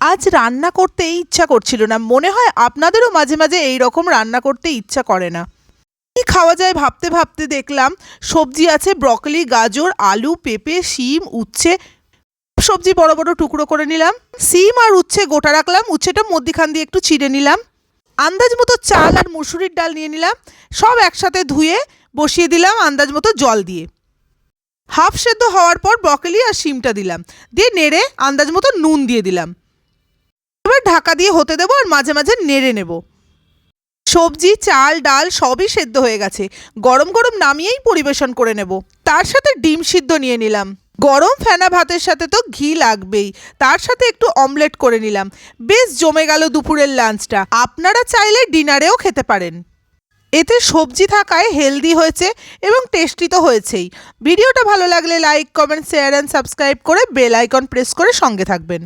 আজ রান্না করতেই ইচ্ছা করছিল না। মনে হয় আপনাদেরও মাঝে মাঝে এই রকম রান্না করতে ইচ্ছা করে না। কি খাওয়া যায় ভাবতে ভাবতে দেখলাম সবজি আছে ব্রকলি, গাজর, আলু, পেঁপে, শিম, উচ্ছে। সবজি বড় বড় টুকরো করে নিলাম। শিম আর উচ্ছে গোটা রাখলাম, উচ্ছেটা মধ্যিখান দিয়ে একটু চিড়ে নিলাম। আন্দাজ মতো চাল আর মুসুরির ডাল নিয়ে নিলাম। সব একসাথে ধুয়ে বসিয়ে দিলাম আন্দাজ মতো জল দিয়ে। হাফ সেদ্ধ হওয়ার পর ব্রকলি আর শিমটা দিলাম, দিয়ে নেড়ে আন্দাজ মতো নুন দিয়ে দিলাম। এবার ঢাকা দিয়ে হতে দেবো আর মাঝে মাঝে নেড়ে নেব। সবজি, চাল, ডাল সবই সেদ্ধ হয়ে গেছে। গরম গরম নামিয়েই পরিবেশন করে নেব। তার সাথে ডিম সিদ্ধ নিয়ে নিলাম। গরম ফেনা ভাতের সাথে তো ঘি লাগবেই, তার সাথে একটু অমলেট করে নিলাম। বেশ জমে গেল দুপুরের লাঞ্চটা। আপনারা চাইলে ডিনারেও খেতে পারেন। এতে সবজি থাকায় হেলদি হয়েছে এবং টেস্টি তো হয়েছেই। ভিডিওটা ভালো লাগলে like, comment, share and subscribe করে বেল আইকন প্রেস করে সঙ্গে থাকবেন।